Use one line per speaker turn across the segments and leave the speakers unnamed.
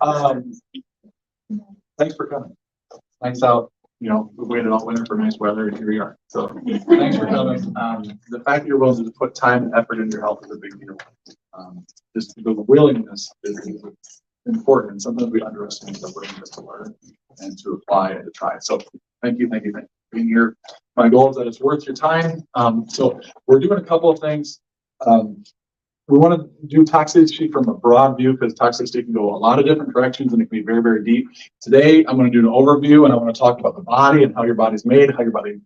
Um, Thanks for coming. Nice out. We waited all winter for nice weather, and here we are. So thanks for coming. The fact that you're willing to put time and effort into your health is a big deal. Just the willingness is important, and sometimes we underestimate the willingness to learn and to apply and to try. So thank you for being here. My goal is that it's worth your time. So we're doing a couple of things. We want to do toxicity from a broad view because toxicity can go a lot of different directions and it can be very, very deep. Today, I'm going to do an overview and I want to talk about the body and how your body's made, how your body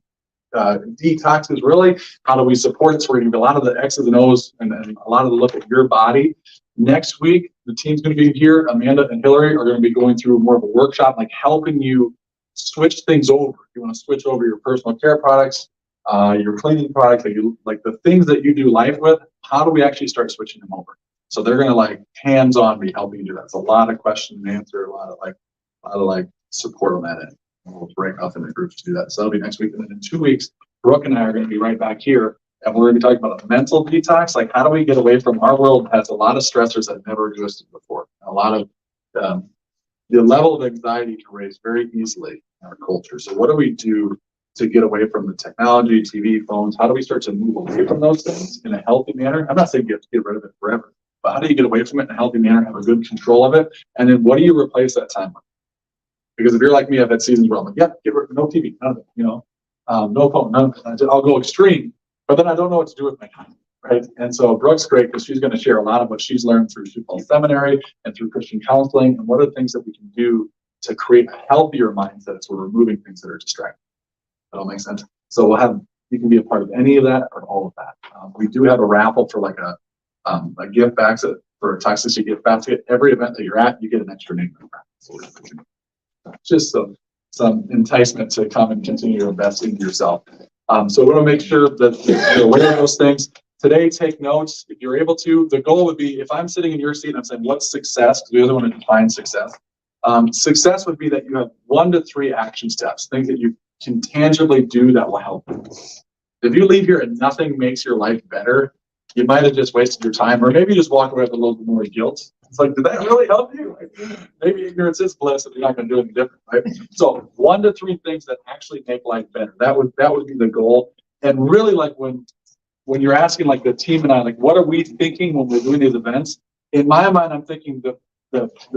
detoxes really, how do we support it. So we're going to do a lot of the X's and O's and a lot of the look at your body. Next week, the team's going to be here. Amanda and Hillary are going to be going through more of a workshop, like helping you switch things over. You want to switch over your personal care products, your cleaning products, like the things that you do life with. How do we actually start switching them over? So they're going to like hands-on be helping you do that. It's a lot of question and answer, a lot of support on that end. And we'll break off into groups to do that. So that'll be next week. And then in 2 weeks, Brooke and I are going to be right back here. And we're going to be talking about a mental detox. Like, how do we get away from our world has a lot of stressors that never existed before. A lot of the level of anxiety can raise very easily in our culture. So what do we do to get away from the technology, TV, phones? How do we start to move away from those things in a healthy manner? I'm not saying you have to get rid of it forever, but how do you get away from it in a healthy manner, have a good control of it? And then what do you replace that time with? Because if you're like me, I've had seasons where I'm like, yeah, get rid of no TV, none of it, no phone, none of it. I'll go extreme, but then I don't know what to do with my time, right? And so Brooke's great because she's going to share a lot of what she's learned through Supal Seminary and through Christian counseling, and what are the things that we can do to create a healthier mindset so we're removing things that are distracting. That all makes sense. So you can be a part of any of that or all of that. We do have a raffle for like a gift basket for a toxicity gift basket. Every event that you're at, you get an extra name in the raffle. Just some enticement to come and continue to invest in yourself. So we want to make sure that you're aware of those things. Today, take notes if you're able to. The goal would be if I'm sitting in your seat and I'm saying, what's success? Because we really want to define success. Success would be that you have 1 to 3 action steps, things that you can tangibly do that will help you. If you leave here and nothing makes your life better, you might have just wasted your time, or maybe you just walk away with a little bit more guilt. It's like, did that really help you? Maybe ignorance is bliss if you're not going to do anything different, right? So 1 to 3 things that actually make life better. That would be the goal. And really, like when you're asking, like the team and I, like, what are we thinking when we're doing these events? In my mind, I'm thinking the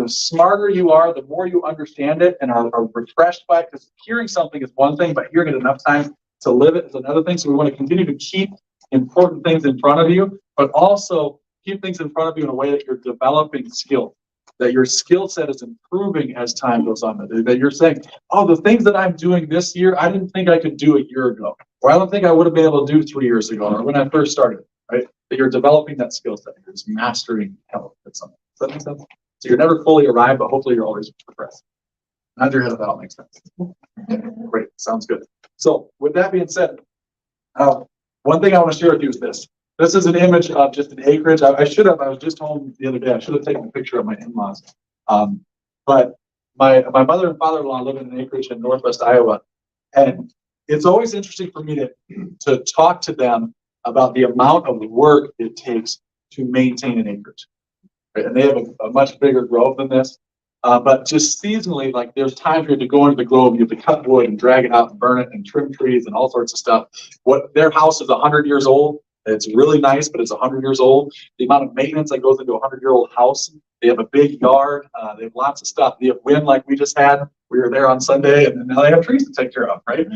smarter you are, the more you understand it and are refreshed by it. Because hearing something is one thing, but hearing it enough times to live it is another thing. So we want to continue to keep important things in front of you, but also keep things in front of you in a way that you're developing skill, that your skill set is improving as time goes on, that you're saying, oh, the things that I'm doing this year, I didn't think I could do a year ago, or I don't think I would have been able to do 3 years ago, or when I first started, right? That you're developing that skill set, you're just mastering health at something. Does that make sense? So you're never fully arrived, but hopefully you're always progressing. Nod your head if that all makes sense. Great, sounds good. So with that being said, one thing I want to share with you is this. This is an image of just an acreage. I was just home the other day. I should have taken a picture of my in-laws. But my mother and father-in-law live in an acreage in northwest Iowa. And it's always interesting for me to talk to them about the amount of work it takes to maintain an acreage. Right? And they have a much bigger grove than this. But just seasonally, like there's times where you have to go into the grove, you have to cut wood and drag it out and burn it and trim trees and all sorts of stuff. Their house is 100 years old. It's really nice, but it's 100 years old. The amount of maintenance that goes into a 100-year-old house. They have a big yard. They have lots of stuff. They have wind like we just had. We were there on Sunday, and now they have trees to take care of, right?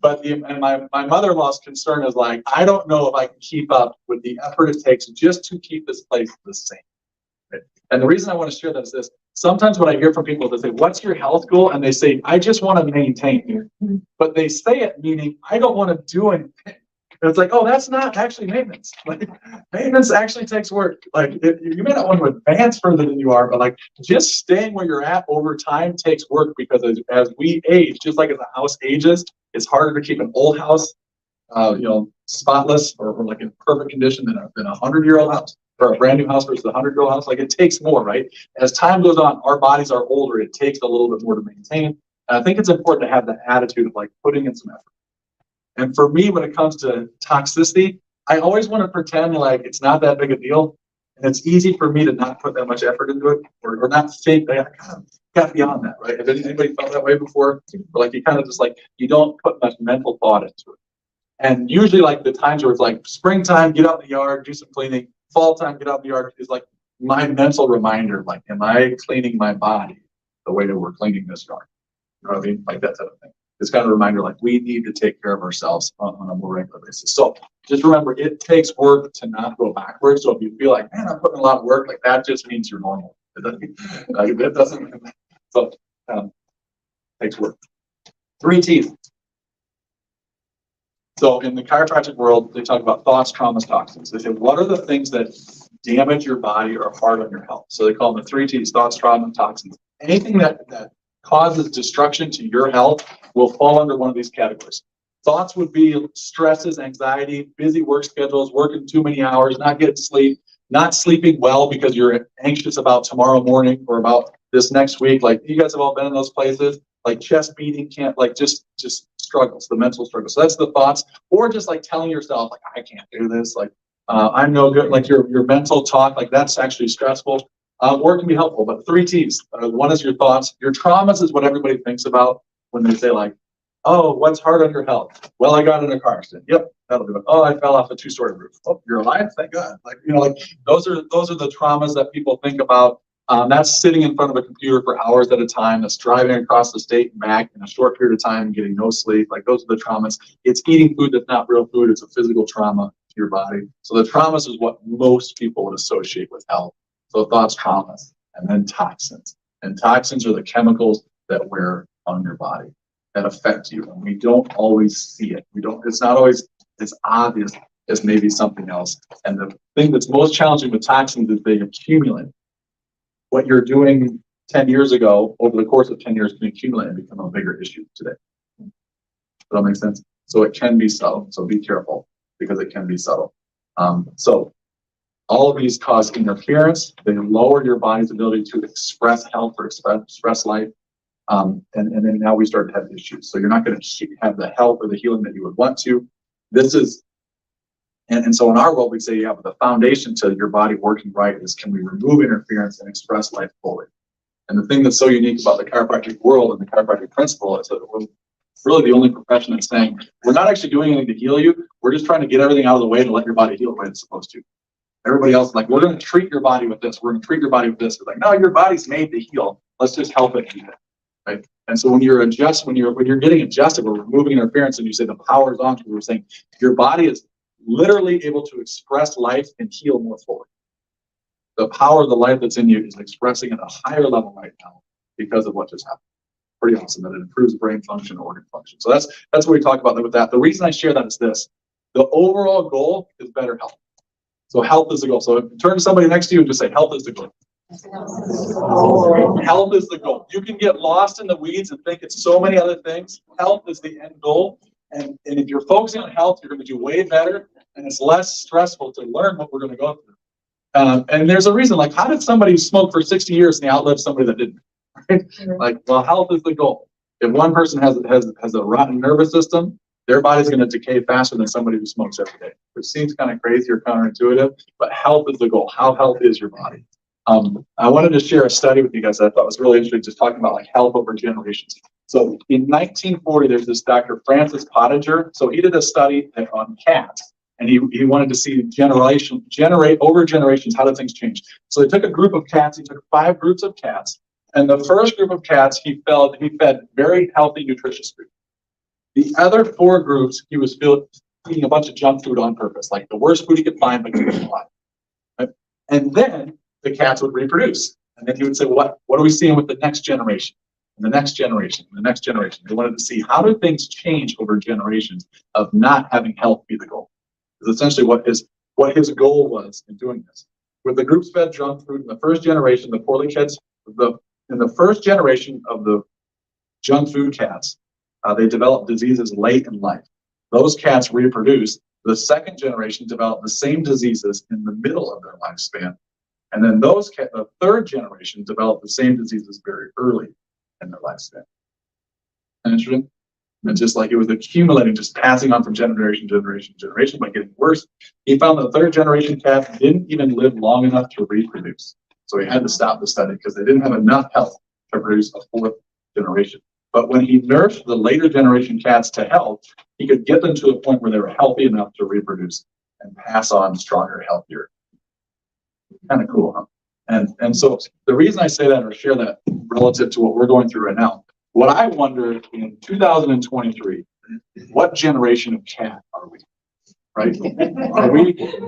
But my mother-in-law's concern is like, I don't know if I can keep up with the effort it takes just to keep this place the same. Right? And the reason I want to share that is this. Sometimes when I hear from people, they say, what's your health goal? And they say, I just want to maintain here. But they say it meaning, I don't want to do anything. And it's like, oh, that's not actually maintenance. Like, maintenance actually takes work. Like, you may not want to advance further than you are, but like, just staying where you're at over time takes work because as we age, just like as a house ages, it's harder to keep an old house, spotless or like in perfect condition than a 100-year-old house or a brand new house versus a 100-year-old house. Like, it takes more, right? As time goes on, our bodies are older. It takes a little bit more to maintain. And I think it's important to have that attitude of like putting in some effort. And for me, when it comes to toxicity, I always want to pretend like it's not that big a deal. And it's easy for me to not put that much effort into it, or not think that I kind of got beyond that, right? Have anybody felt that way before? Or like you kind of just like, you don't put much mental thought into it. And usually like the times where it's like springtime, get out in the yard, do some cleaning, fall time, get out in the yard is like my mental reminder, like, am I cleaning my body the way that we're cleaning this yard? You know what I mean? Like that type of thing. It's kind of a reminder, like we need to take care of ourselves on a more regular basis. So just remember, it takes work to not go backwards. So if you feel like, man, I'm putting a lot of work, like that just means you're normal. It doesn't. So takes work. 3 T's. So in the chiropractic world, they talk about thoughts, traumas, toxins. They say, what are the things that damage your body or are hard on your health? So they call them the 3 T's: thoughts, traumas, toxins. Anything that causes destruction to your health will fall under one of these categories. Thoughts would be stresses, anxiety, busy work schedules, working too many hours, not getting sleep, not sleeping well because you're anxious about tomorrow morning or about this next week. Like you guys have all been in those places, like chest beating, can't, like just struggles, the mental struggles. So that's the thoughts, or just like telling yourself, like, I can't do this, like I'm no good, like your mental talk, like that's actually stressful. Or it can be helpful, but 3 T's. One is your thoughts. Your traumas is what everybody thinks about when they say like, oh, what's hard on your health? Well, I got in a car accident. Yep, that'll do it. Oh, I fell off a 2-story roof. Oh, you're alive? Thank God. Like, you know, like those are the traumas that people think about. That's sitting in front of a computer for hours at a time. That's driving across the state and back in a short period of time, getting no sleep. Like those are the traumas. It's eating food that's not real food. It's a physical trauma to your body. So the traumas is what most people would associate with health. So thoughts, traumas, and then toxins. And toxins are the chemicals that wear on your body that affect you. And we don't always see it. It's not always as obvious as maybe something else. And the thing that's most challenging with toxins is they accumulate. What you're doing 10 years ago, over the course of 10 years, can accumulate and become a bigger issue today. Does that make sense? So it can be subtle. So be careful because it can be subtle. So all of these cause interference. They lower your body's ability to express health or express life. And then now we start to have issues. So you're not going to have the health or the healing that you would want to. This is, and so in our world, we say, yeah, but the foundation to your body working right is, can we remove interference and express life fully? And the thing that's so unique about the chiropractic world and the chiropractic principle is that we're really the only profession that's saying, we're not actually doing anything to heal you. We're just trying to get everything out of the way to let your body heal the way it's supposed to. Everybody else is like, we're going to treat your body with this. We're going to treat your body with this. It's like, no, your body's made to heal. Let's just help it heal. Right? And so when you're getting adjusted, we're removing interference, and you say the power is on, we're saying your body is literally able to express life and heal more fully. The power of the life that's in you is expressing at a higher level right now because of what just happened. Pretty awesome that it improves brain function, organ function. So that's what we talk about with that. The reason I share that is this: the overall goal is better health. So health is the goal. So turn to somebody next to you and just say, health is the goal. Health is the goal. You can get lost in the weeds and think it's so many other things. Health is the end goal. And if you're focusing on health, you're going to do way better. And it's less stressful to learn what we're going to go through. And there's a reason, like, how did somebody smoke for 60 years and they outlive somebody that didn't? Right? Like, well, health is the goal. If one person has a rotten nervous system, their body's going to decay faster than somebody who smokes every day, which seems kind of crazy or counterintuitive, but health is the goal. How healthy is your body? I wanted to share a study with you guys that I thought was really interesting, just talking about like health over generations. So in 1940, there's this Dr. Francis Pottinger. So he did a study on cats, and he wanted to see over generations, how do things change? So he took a group of cats, he took 5 groups of cats, and the first group of cats, he fed very healthy, nutritious food. The other 4 groups, he was eating a bunch of junk food on purpose, like the worst food he could find, but keep them alive. Right? And then the cats would reproduce. And then he would say, what are we seeing with the next generation? And the next generation, and the next generation. They wanted to see, how do things change over generations of not having health be the goal? Because essentially what his goal was in doing this. With the groups fed junk food in the first generation, the poorly kids, in the first generation of the junk food cats, they developed diseases late in life. Those cats reproduced. The second generation developed the same diseases in the middle of their lifespan. And then the third generation developed the same diseases very early in their lifespan. Interesting? And just like it was accumulating, just passing on from generation to generation to generation, but getting worse. He found the third generation cat didn't even live long enough to reproduce. So he had to stop the study because they didn't have enough health to produce a fourth generation. But when he nursed the later generation cats to health, he could get them to a point where they were healthy enough to reproduce and pass on stronger, healthier. Kind of cool, huh? And so the reason I say that or share that relative to what we're going through right now, what I wonder in 2023, what generation of cat are we? Right?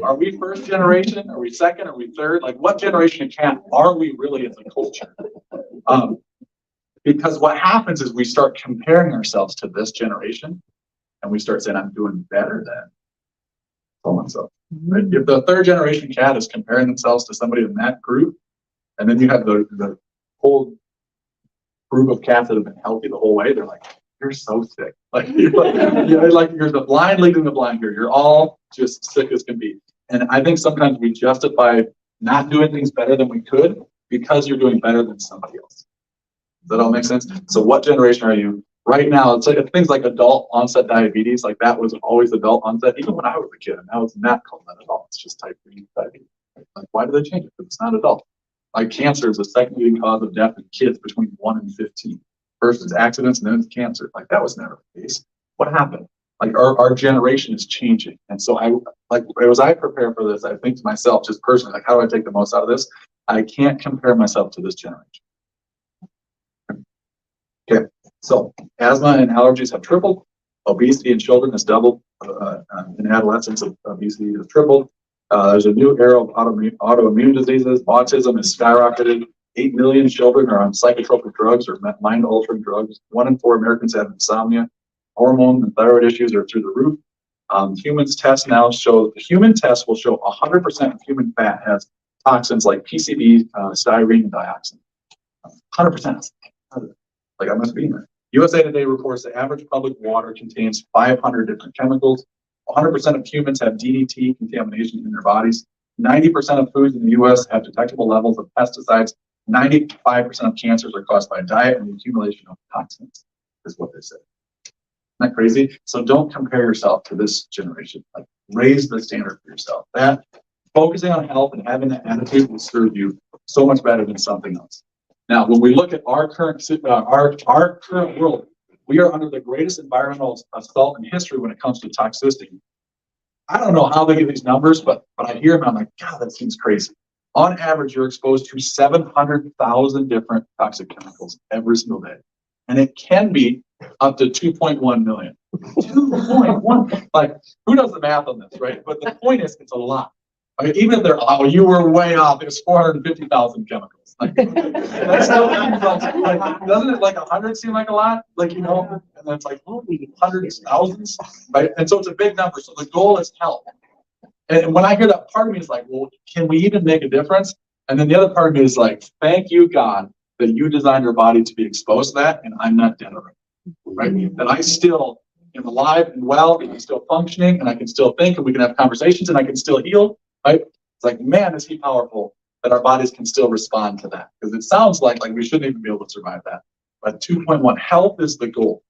Are we first generation? Are we second? Are we third? Like, what generation of cat are we really as a culture? Because what happens is we start comparing ourselves to this generation, and we start saying, I'm doing better than so-and-so. Right? If the third generation cat is comparing themselves to somebody in that group, and then you have the whole group of cats that have been healthy the whole way, they're like, you're so sick. Like, you're the blind leading the blind here. You're all just sick as can be. And I think sometimes we justify not doing things better than we could because you're doing better than somebody else. Does that all make sense? So what generation are you? Right now, it's like things like adult onset diabetes, like that was always adult onset, even when I was a kid, and now it's not called that at all. It's just type 2 diabetes. Like, why do they change it? Because it's not adult. Like cancer is the second leading cause of death in kids between 1 and 15. First it's accidents, and then it's cancer. Like, that was never the case. What happened? Like, our generation is changing. And so as I prepare for this, I think to myself, just personally, like, how do I take the most out of this? I can't compare myself to this generation. Okay, so asthma and allergies have tripled. Obesity in children has doubled. In adolescents, obesity has tripled. There's a new era of autoimmune diseases. Autism has skyrocketed. 8 million children are on psychotropic drugs or mind-altering drugs. 1 in 4 Americans have insomnia. Hormone and thyroid issues are through the roof. Human tests will show 100% of human fat has toxins like PCB, styrene, and dioxin. 100%. Like, I must be in there. USA Today reports the average public water contains 500 different chemicals. 100% of humans have DDT contamination in their bodies. 90% of foods in the U.S. have detectable levels of pesticides. 95% of cancers are caused by diet and the accumulation of toxins, is what they say. Isn't that crazy? So don't compare yourself to this generation. Like, raise the standard for yourself. That focusing on health and having that attitude will serve you so much better than something else. Now, when we look at our current world, we are under the greatest environmental assault in history when it comes to toxicity. I don't know how they get these numbers, but I hear them and I'm like, God, that seems crazy. On average, you're exposed to 700,000 different toxic chemicals every single day. And it can be up to 2.1 million. 2.1. Like, who does the math on this, right? But the point is, it's a lot. Like, even if they're, oh, you were way off, it was 450,000 chemicals. Like, that still seems like, doesn't it, like 100 seem like a lot? Like, you know, and then it's like, holy, hundreds, thousands, right? And so it's a big number. So the goal is health. And when I hear that, part of me is like, well, can we even make a difference? And then the other part of me is like, thank you, God, that you designed your body to be exposed to that, and I'm not dead already, right? That I still am alive and well, and I'm still functioning, and I can still think, and we can have conversations, and I can still heal, right? It's like, man, is he powerful that our bodies can still respond to that. Because it sounds like we shouldn't even be able to survive that. But 2.1, health is the goal.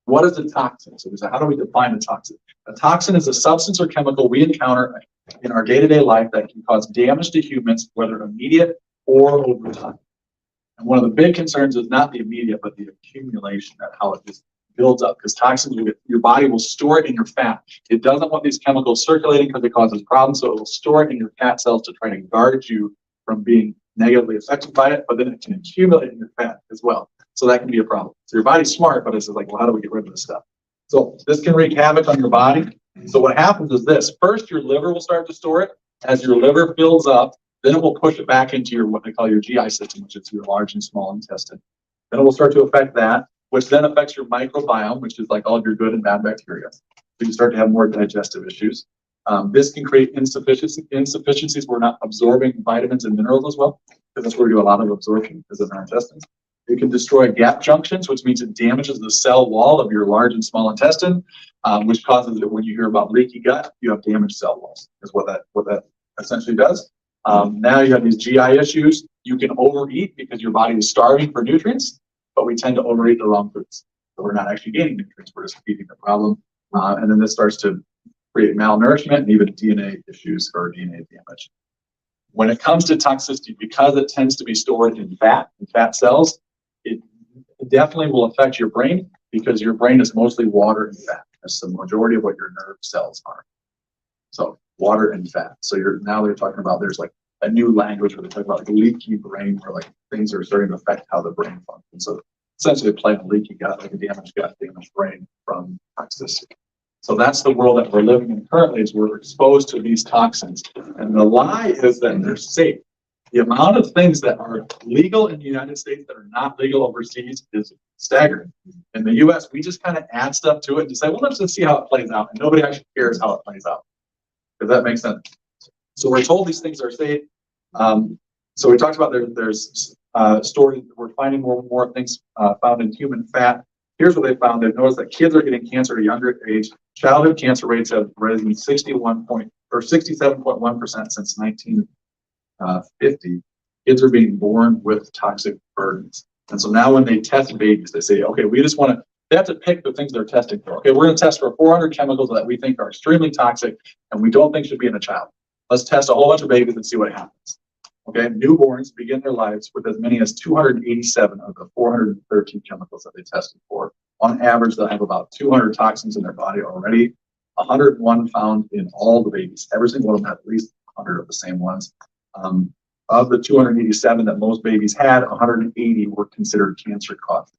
What is a toxin? So how do we define a toxin? A toxin is a substance or chemical we encounter in our day-to-day life that can cause damage to humans, whether immediate or over time. And one of the big concerns is not the immediate, but the accumulation, that how it just builds up. Because toxins, your body will store it in your fat. It doesn't want these chemicals circulating because it causes problems, so it will store it in your fat cells to try to guard you from being negatively affected by it, but then it can accumulate in your fat as well. So that can be a problem. So your body's smart, but it's like, well, how do we get rid of this stuff? So this can wreak havoc on your body. So what happens is this. First, your liver will start to store it. As your liver fills up, then it will push it back into your, what they call your GI system, which is your large and small intestine. Then it will start to affect that, which then affects your microbiome, which is like all of your good and bad bacteria. So you start to have more digestive issues. This can create insufficiencies. We're not absorbing vitamins and minerals as well, because that's where we do a lot of absorption, is in our intestines. It can destroy gap junctions, which means it damages the cell wall of your large and small intestine, which causes it, when you hear about leaky gut, you have damaged cell walls, is what that essentially does. Now you have these GI issues. You can overeat because your body is starving for nutrients, but we tend to overeat the wrong foods. So we're not actually gaining nutrients, we're just feeding the problem. And then this starts to create malnourishment and even DNA issues or DNA damage. When it comes to toxicity, because it tends to be stored in fat cells, it definitely will affect your brain because your brain is mostly water and fat. That's the majority of what your nerve cells are. So water and fat. So now they're talking about there's like a new language where they talk about like leaky brain, where like things are starting to affect how the brain functions. So essentially playing a leaky gut, like a damaged gut, damaged brain from toxicity. So that's the world that we're living in currently, is we're exposed to these toxins. And the lie is that they're safe. The amount of things that are legal in the United States that are not legal overseas is staggering. In the US, we just kind of add stuff to it and say, well, let's just see how it plays out. And nobody actually cares how it plays out. Does that make sense? So we're told these things are safe. So we talked about there's stored, we're finding more and more things found in human fat. Here's what they found. They've noticed that kids are getting cancer at a younger age. Childhood cancer rates have risen 67.1% since 1950. Kids are being born with toxic burdens. And so now when they test babies, they say, okay, we just want to, they have to pick the things they're testing for. Okay, we're going to test for 400 chemicals that we think are extremely toxic and we don't think should be in a child. Let's test a whole bunch of babies and see what happens. Okay, newborns begin their lives with as many as 287 of the 413 chemicals that they tested for. On average, they'll have about 200 toxins in their body already. 101 found in all the babies. Every single one of them had at least 100 of the same ones. Of the 287 that most babies had, 180 were considered cancer causing.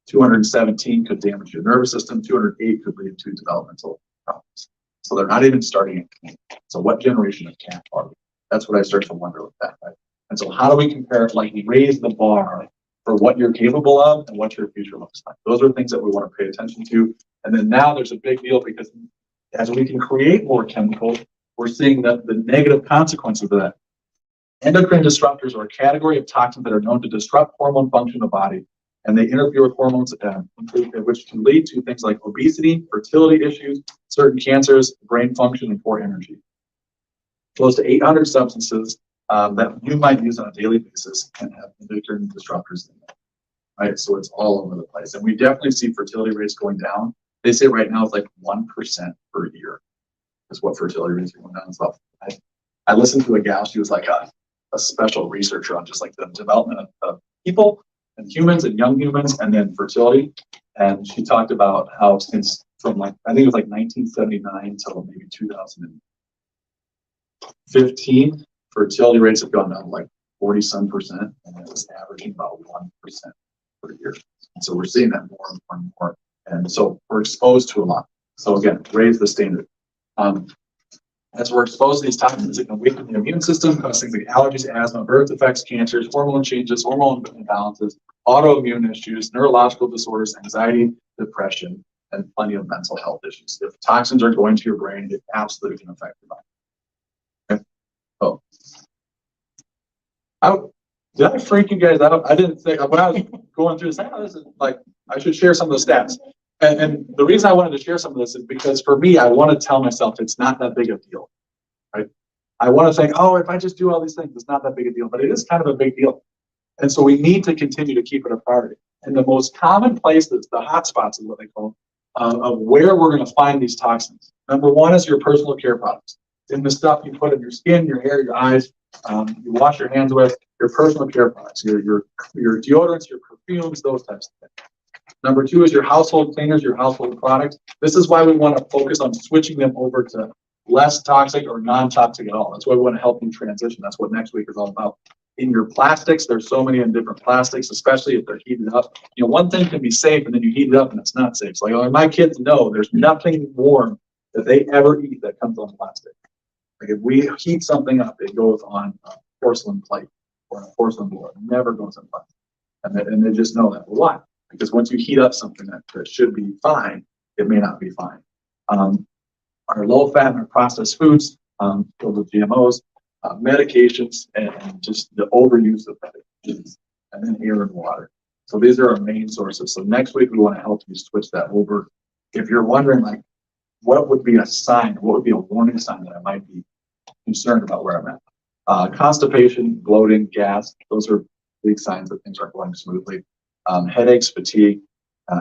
217 could damage your nervous system. 208 could lead to developmental problems. So they're not even starting at camp. So what generation of camp are we? That's what I start to wonder with that, right? And so how do we compare it, like raise the bar for what you're capable of and what your future looks like? Those are things that we want to pay attention to. And then now there's a big deal because as we can create more chemicals, we're seeing the negative consequences of that. Endocrine disruptors are a category of toxins that are known to disrupt hormone function in the body, and they interfere with hormones, which can lead to things like obesity, fertility issues, certain cancers, brain function, and poor energy. Close to 800 substances that you might use on a daily basis can have endocrine disruptors in them, right? So it's all over the place. And we definitely see fertility rates going down. They say right now it's like 1% per year is what fertility rates are going down. So I listened to a gal, she was like a special researcher on just like the development of people and humans and young humans and then fertility. And she talked about how since from like, I think it was like 1979 till maybe 2015, fertility rates have gone down like 40-some%, and it was averaging about 1% per year. And so we're seeing that more and more and more. And so we're exposed to a lot. So again, raise the standard. As we're exposed to these toxins, it can weaken the immune system, cause things like allergies, asthma, birth defects, cancers, hormone changes, hormone imbalances, autoimmune issues, neurological disorders, anxiety, depression, and plenty of mental health issues. If toxins are going to your brain, it absolutely can affect your body. Oh, did I freak you guys out? I didn't think when I was going through this. This is like I should share some of the stats. And the reason I wanted to share some of this is because for me, I want to tell myself it's not that big a deal, right? I want to think, oh, if I just do all these things, it's not that big a deal, but it is kind of a big deal. And so we need to continue to keep it a priority. And the most common places, the hot spots is what they call of where we're going to find these toxins. Number one is your personal care products. In the stuff you put in your skin, your hair, your eyes, you wash your hands with, your personal care products, your deodorants, your perfumes, those types of things. Number two is your household cleaners, your household products. This is why we want to focus on switching them over to less toxic or non-toxic at all. That's why we want to help you transition. That's what next week is all about. In your plastics, there's so many in different plastics, especially if they're heated up. You know, one thing can be safe and then you heat it up and it's not safe. So like my kids know there's nothing warm that they ever eat that comes on plastic. Like if we heat something up, it goes on a porcelain plate or a porcelain board. It never goes on plastic. And they just know that. Why? Because once you heat up something that should be fine, it may not be fine. Our low fat and our processed foods filled with GMOs, medications, and just the overuse of medications, and then air and water. So these are our main sources. So next week we want to help you switch that over. If you're wondering, like, what would be a sign, what would be a warning sign that I might be concerned about where I'm at? Constipation, bloating, gas, those are big signs that things aren't going smoothly. Headaches, fatigue,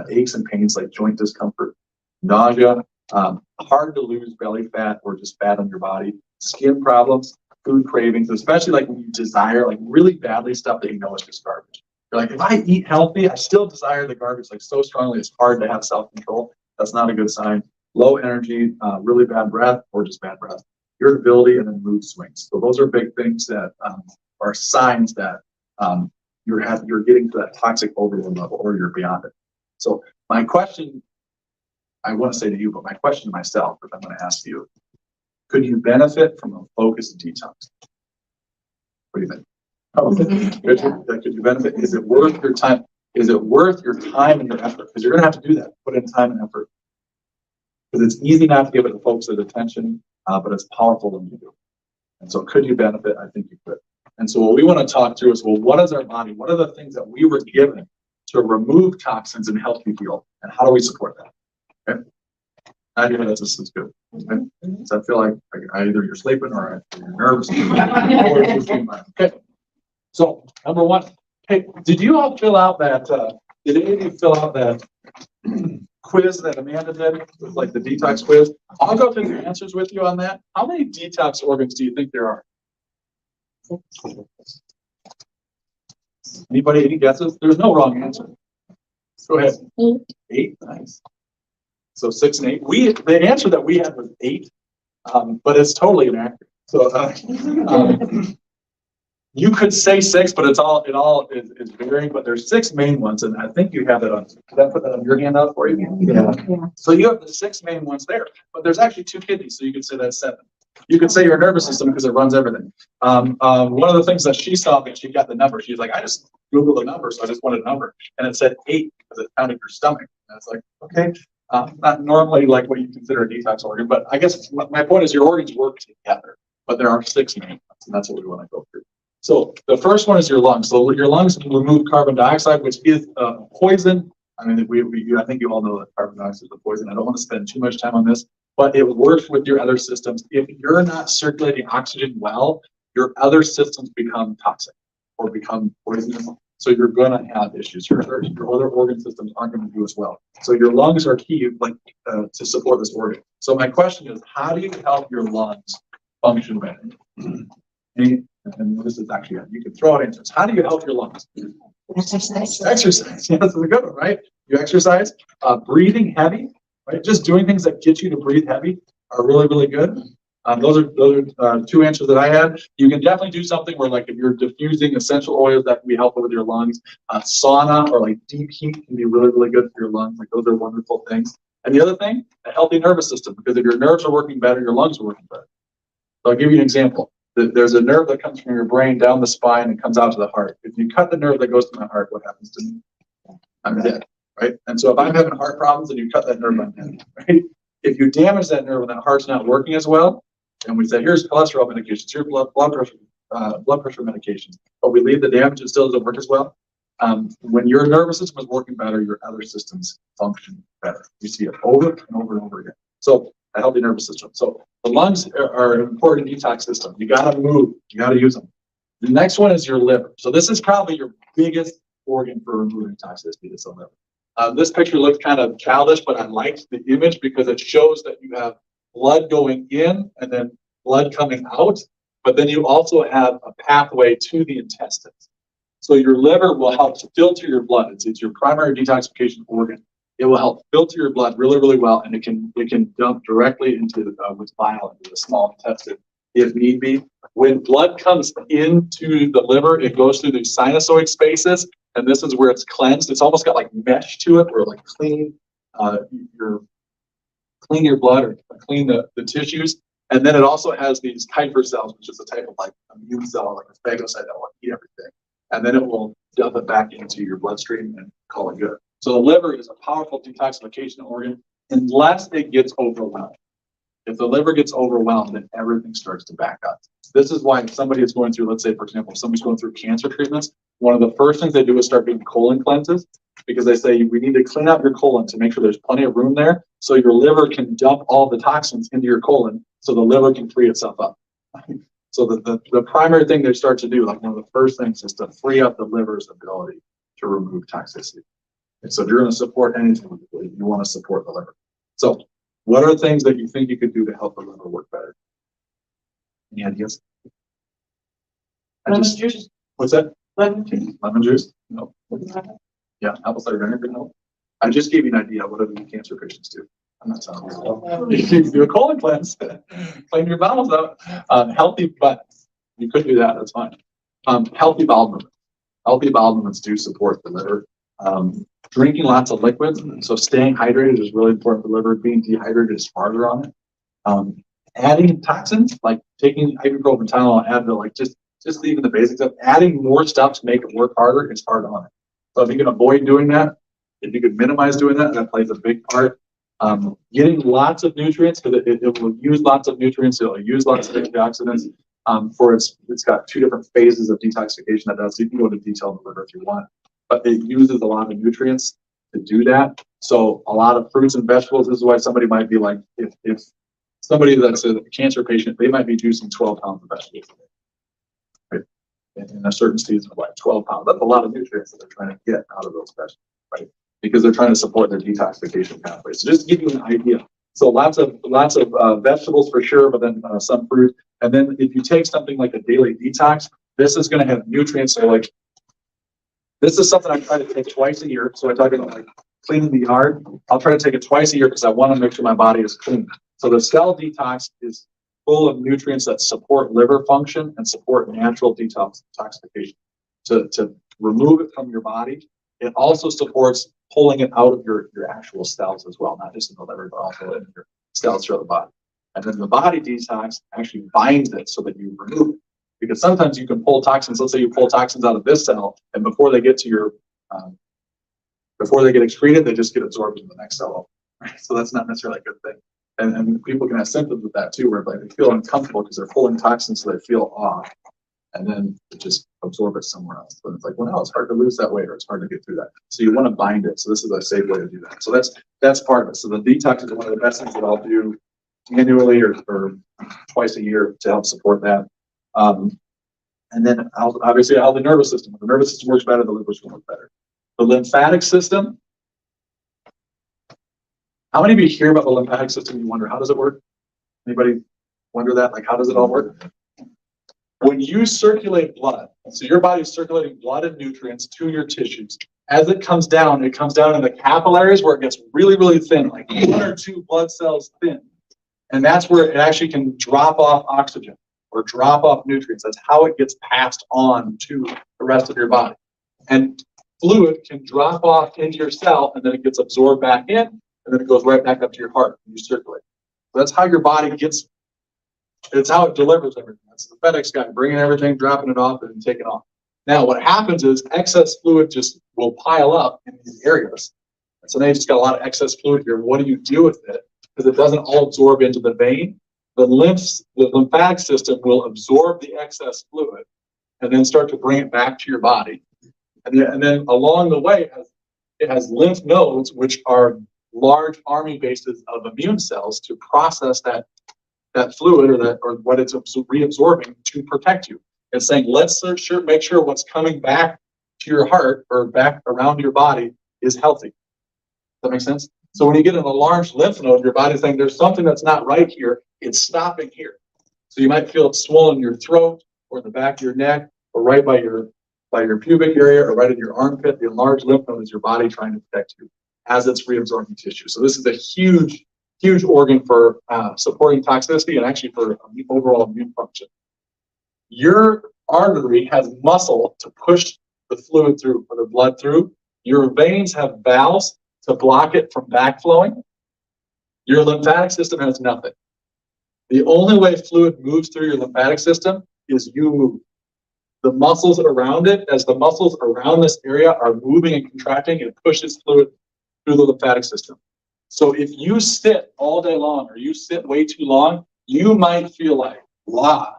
aches and pains like joint discomfort, nausea, hard to lose belly fat or just fat on your body, skin problems, food cravings, especially like when you desire like really badly stuff that you know is just garbage. You're like, if I eat healthy, I still desire the garbage like so strongly, it's hard to have self-control. That's not a good sign. Low energy, really bad breath, or just bad breath. Irritability, and then mood swings. So those are big things that are signs that you're getting to that toxic overload level, or you're beyond it. So my question, I want to say to you, but my question to myself, which I'm going to ask you, could you benefit from a focused detox? What do you think? Could you benefit? Is it worth your time? Is it worth your time and your effort? Because you're going to have to do that. Put in time and effort. Because it's easy not to give it the focused attention, but it's powerful when you do. And so, could you benefit? I think you could. And so, what we want to talk through is, well, what is our body? What are the things that we were given to remove toxins and help you heal? And how do we support that? Okay. I hear that this is good. Okay. So I feel like either you're sleeping or you're nervous. Okay. So number one, hey, did you all fill out that? Did any of you fill out that quiz that Amanda did, like the detox quiz? I'll go through the answers with you on that. How many detox organs do you think there are? Anybody? Any guesses? There's no wrong answer. Go ahead. 8. Nice. So 6 and 8. The answer that we had was 8, but it's totally inaccurate. So you could say 6, but it all is varying. But there's 6 main ones, and I think you have that on. Did I put that on your handout for you? Yeah. So you have the 6 main ones there, but there's actually 2 kidneys, so you could say that's 7. You could say your nervous system because it runs everything. One of the things that she saw when she got the number, she's like, I just Googled the number, so I just wanted a number, and it said 8 because it counted your stomach. And it's like, okay. Not normally like what you consider a detox organ, but I guess my point is your organs work together, but there are 6 main ones, and that's what we want to go through. So the first one is your lungs. So your lungs remove carbon dioxide, which is poison. I mean, I think you all know that carbon dioxide is a poison. I don't want to spend too much time on this, but it works with your other systems. If you're not circulating oxygen well, your other systems become toxic or become poisonous. So you're going to have issues. Your other organ systems aren't going to do as well. So your lungs are key, to support this organ. So my question is, how do you help your lungs function better? And this is actually, you can throw out answers. How do you help your lungs? Exercise. Exercise. Yeah, that's a good one, right? You exercise. Breathing heavy, right? Just doing things that get you to breathe heavy are really, really good. Those are 2 answers that I had. You can definitely do something where, like, if you're diffusing essential oils, that can be helpful with your lungs. Sauna or like deep heat can be really, really good for your lungs. Like, those are wonderful things. And the other thing, a healthy nervous system, because if your nerves are working better, your lungs are working better. So I'll give you an example. There's a nerve that comes from your brain down the spine and comes out to the heart. If you cut the nerve that goes to my heart, what happens to me? I'm dead, right? And so if I'm having heart problems and you cut that nerve, I'm dead, right? If you damage that nerve and that heart's not working as well, and we say, here's cholesterol medications, here's blood pressure medications, but we leave the damage, it still doesn't work as well. When your nervous system is working better, your other systems function better. You see it over and over and over again. So a healthy nervous system. So the lungs are an important detox system. You got to move. You got to use them. The next one is your liver. So this is probably your biggest organ for removing toxicity. Is the liver. This picture looks kind of childish, but I liked the image because it shows that you have blood going in and then blood coming out, but then you also have a pathway to the intestines. So your liver will help to filter your blood. It's your primary detoxification organ. It will help filter your blood really, really well, and it can dump directly into with bile into the small intestine if need be. When blood comes into the liver, it goes through these sinusoid spaces, and this is where it's cleansed. It's almost got like mesh to it, where like clean your blood or clean the tissues. And then it also has these Kuiper cells, which is a type of like immune cell, like a phagocyte that will eat everything. And then it will dump it back into your bloodstream and call it good. So the liver is a powerful detoxification organ unless it gets overwhelmed. If the liver gets overwhelmed, then everything starts to back up. This is why if somebody is going through, let's say, for example, if somebody's going through cancer treatments, one of the first things they do is start doing colon cleanses, because they say we need to clean out your colon to make sure there's plenty of room there so your liver can dump all the toxins into your colon so the liver can free itself up. So the primary thing they start to do, like one of the first things, is to free up the liver's ability to remove toxicity. And so if you're going to support anything, you want to support the liver. So what are things that you think you could do to help the liver work better? Any ideas?
Lemon juice.
What's that?
Lemon juice.
Lemon juice? No. Yeah, apple cider vinegar? No. I just gave you an idea. What do cancer patients do? I'm not telling you. You can do a colon cleanse, clean your bowels out. Healthy, but you could do that. That's fine. Healthy bowel movements. Healthy bowel movements do support the liver. Drinking lots of liquids, so staying hydrated is really important for the liver. Being dehydrated is harder on it. Adding toxins, like taking ibuprofen, Tylenol, Advil, like just leaving the basics up. Adding more stuff to make it work harder is hard on it. So if you can avoid doing that, if you could minimize doing that, that plays a big part. Getting lots of nutrients, because it will use lots of nutrients, it'll use lots of antioxidants. It's got 2 different phases of detoxification that does. So you can go into detail in the liver if you want, but it uses a lot of nutrients to do that. So a lot of fruits and vegetables. This is why somebody might be like, if somebody that's a cancer patient, they might be juicing 12 pounds of vegetables a day, right? In a certain season of like 12 pounds. That's a lot of nutrients that they're trying to get out of those vegetables, right? Because they're trying to support their detoxification pathway. So just to give you an idea. So lots of vegetables for sure, but then some fruit. And then if you take something like a daily detox, this is going to have nutrients. So like, this is something I try to take twice a year. So I talk about like cleaning the yard. I'll try to take it twice a year because I want to make sure my body is clean. So the cell detox is full of nutrients that support liver function and support natural detoxification. To remove it from your body, it also supports pulling it out of your actual cells as well, not just in the liver, but also in your cells throughout the body. And then the body detox actually binds it so that you remove it. Because sometimes you can pull toxins, let's say you pull toxins out of this cell, and before they get to your, before they get excreted, they just get absorbed into the next cell. Right? So that's not necessarily a good thing. And people can have symptoms with that too, where like they feel uncomfortable because they're pulling toxins, so they feel off. And then just absorb it somewhere else. But it's like, well, no, it's hard to lose that weight, or it's hard to get through that. So you want to bind it. So this is a safe way to do that. So that's part of it. So the detox is one of the best things that I'll do annually or twice a year to help support that. And then obviously a healthy nervous system. If the nervous system works better, the liver's going to work better. The lymphatic system. How many of you hear about the lymphatic system? You wonder, how does it work? Anybody wonder that? Like, how does it all work? When you circulate blood, so your body's circulating blood and nutrients to your tissues. As it comes down in the capillaries where it gets really, really thin, like 1 or 2 blood cells thin. And that's where it actually can drop off oxygen or drop off nutrients. That's how it gets passed on to the rest of your body. And fluid can drop off into your cell, and then it gets absorbed back in, and then it goes right back up to your heart and you circulate. So that's how your body gets. It's how it delivers everything. That's the FedEx guy bringing everything, dropping it off, and taking off. Now, what happens is excess fluid just will pile up in these areas. And so now you just got a lot of excess fluid here. What do you do with it? Because it doesn't all absorb into the vein. The lymphatic system will absorb the excess fluid and then start to bring it back to your body. And then along the way, it has lymph nodes, which are large army bases of immune cells to process that fluid or what it's reabsorbing to protect you. It's saying, let's make sure what's coming back to your heart or back around your body is healthy. Does that make sense? So when you get an enlarged lymph node, your body's saying there's something that's not right here. It's stopping here. So you might feel it swollen in your throat or in the back of your neck or right by your pubic area or right in your armpit. The enlarged lymph node is your body trying to protect you as it's reabsorbing tissue. So this is a huge organ for supporting toxicity and actually for overall immune function. Your artery has muscle to push the fluid through, or the blood through. Your veins have valves to block it from backflowing. Your lymphatic system has nothing. The only way fluid moves through your lymphatic system is you move. The muscles around it, as the muscles around this area are moving and contracting, it pushes fluid through the lymphatic system. So if you sit all day long or you sit way too long, you might feel like blah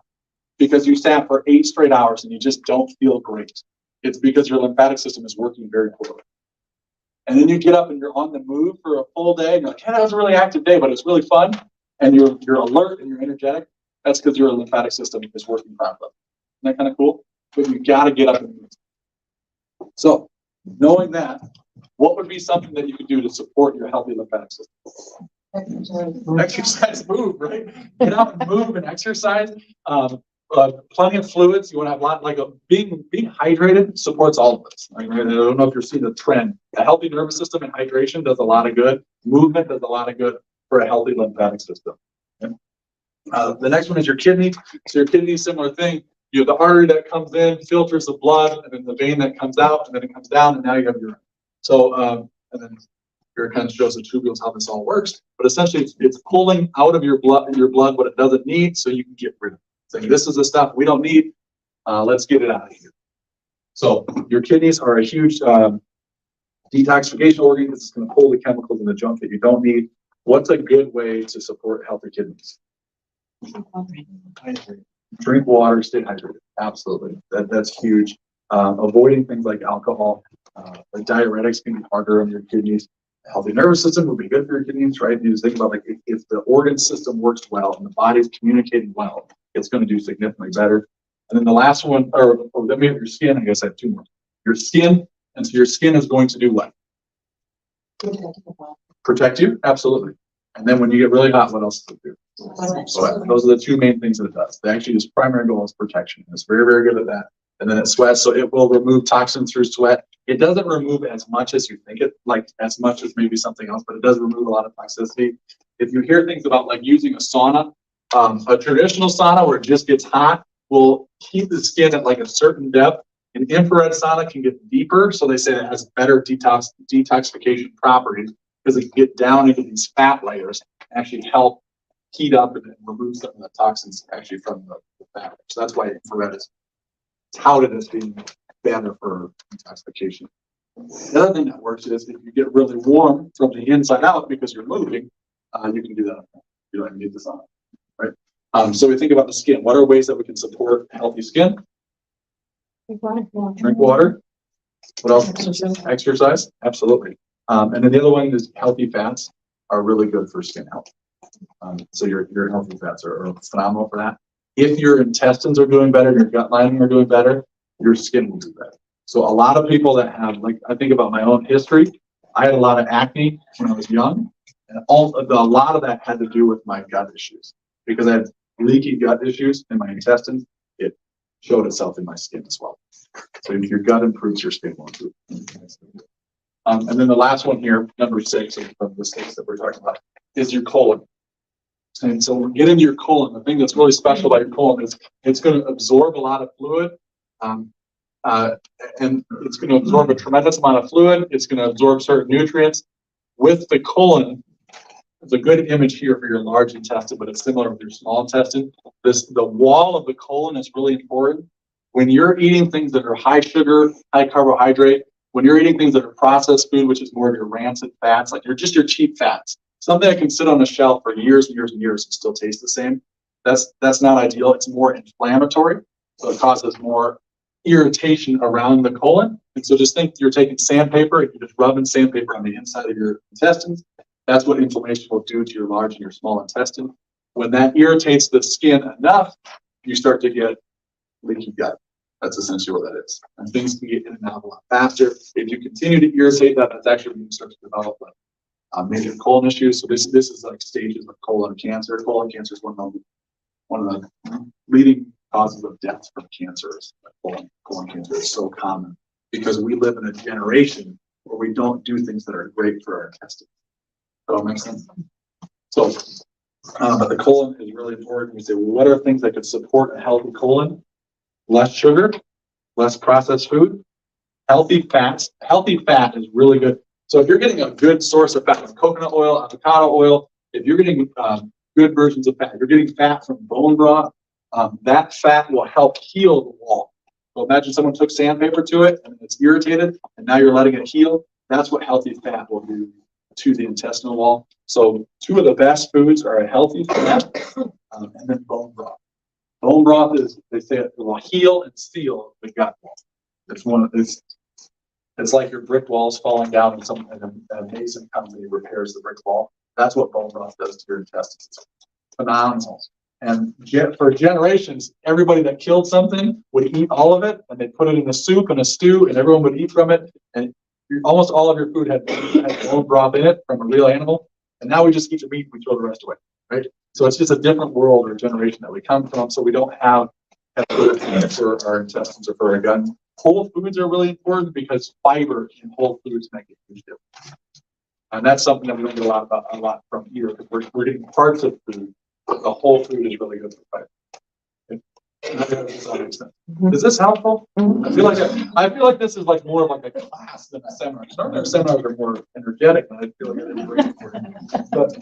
because you sat for 8 straight hours and you just don't feel great. It's because your lymphatic system is working very poorly. And then you get up and you're on the move for a full day and you're like, yeah, that was a really active day, but it's really fun. And you're alert and you're energetic. That's because your lymphatic system is working properly. Isn't that kind of cool? But you got to get up and move. So knowing that, what would be something that you could do to support your healthy lymphatic system? Exercise, move, right? Get out and move and exercise. Plenty of fluids. You want to have a lot, like being hydrated supports all of this. I don't know if you're seeing the trend. A healthy nervous system and hydration does a lot of good. Movement does a lot of good for a healthy lymphatic system. Okay? The next one is your kidney. So your kidney is a similar thing. You have the artery that comes in, filters the blood, and then the vein that comes out, and then it comes down, and now you have urine. So, and then here it kind of shows the tubules how this all works. But essentially, it's pulling out of your blood what it doesn't need, so you can get rid of it. Saying this is the stuff we don't need. Let's get it out of here. So your kidneys are a huge detoxification organ. It's going to pull the chemicals in the junk that you don't need. What's a good way to support healthy kidneys? Drink water, stay hydrated. Absolutely, that's huge. Avoiding things like alcohol, like diuretics can be harder on your kidneys. A healthy nervous system would be good for your kidneys, right? You just think about like if the organ system works well and the body's communicating well, it's going to do significantly better. And then the last one, or let me have your skin. I guess I have two more. Your skin, and so your skin is going to do what? Protect you, absolutely. And then when you get really hot, what else does it do? Sweat. Those are the two main things that it does. Actually, its primary goal is protection. It's very, very good at that. And then it sweats, so it will remove toxins through sweat. It doesn't remove as much as you think it, like as much as maybe something else, but it does remove a lot of toxicity. If you hear things about like using a sauna, a traditional sauna where it just gets hot will keep the skin at like a certain depth. An infrared sauna can get deeper, so they say it has better detoxification properties because it can get down into these fat layers and actually help heat up and remove some of the toxins actually from the fat. So that's why infrared is touted as being better for detoxification. The other thing that works is if you get really warm from the inside out because you're moving, you can do that. You don't even need the sauna, right? So we think about the skin. What are ways that we can support healthy skin? Drink water. What else? Exercise. Absolutely. And then the other one is healthy fats are really good for skin health. So your healthy fats are phenomenal for that. If your intestines are doing better, your gut lining are doing better, your skin will do better. So a lot of people that have, like, I think about my own history. I had a lot of acne when I was young, and a lot of that had to do with my gut issues because I had leaky gut issues in my intestines. It showed itself in my skin as well. So if your gut improves, your skin will improve. And then the last one here, number 6 of the 6 that we're talking about, is your colon. And so when we get into your colon, the thing that's really special about your colon is it's going to absorb a lot of fluid. And it's going to absorb a tremendous amount of fluid. It's going to absorb certain nutrients. With the colon, it's a good image here for your large intestine, but it's similar with your small intestine. The wall of the colon is really important. When you're eating things that are high sugar, high carbohydrate, when you're eating things that are processed food, which is more of your rancid fats, like your cheap fats, something that can sit on a shelf for years and years and years and still taste the same, that's not ideal. It's more inflammatory, so it causes more irritation around the colon. And so just think you're taking sandpaper and you're just rubbing sandpaper on the inside of your intestines. That's what inflammation will do to your large and your small intestine. When that irritates the skin enough, you start to get leaky gut. That's essentially what that is. And things can get in and out a lot faster. If you continue to irritate that, that's actually when you start to develop major colon issues. So this is like stages of colon cancer. Colon cancer is one of the leading causes of death from cancers. Colon cancer is so common because we live in a generation where we don't do things that are great for our intestines. Does that make sense? So, but the colon is really important. We say, well, what are things that could support a healthy colon? Less sugar, less processed food, healthy fats. Healthy fat is really good. So if you're getting a good source of fat, like coconut oil, avocado oil, if you're getting good versions of fat, you're getting fat from bone broth, that fat will help heal the wall. So imagine someone took sandpaper to it and it's irritated, and now you're letting it heal. That's what healthy fat will do to the intestinal wall. So 2 of the best foods are a healthy fat and then bone broth. Bone broth is, they say it will heal and seal the gut wall. It's like your brick walls falling down and a mason company repairs the brick wall. That's what bone broth does to your intestines. It's phenomenal. And for generations, everybody that killed something would eat all of it, and they'd put it in a soup and a stew, and everyone would eat from it. And almost all of your food had bone broth in it from a real animal, and now we just eat the meat and we throw the rest away, right? So it's just a different world or generation that we come from, so we don't have food for our intestines or for our gut. Whole foods are really important because fiber in whole foods make a huge difference. And that's something that we don't get a lot from here, because we're getting parts of food, but the whole food is really good for fiber. Is this helpful? I feel like this is like more of like a class than a seminar. Normally our seminars are more energetic, and I feel like it's very important. But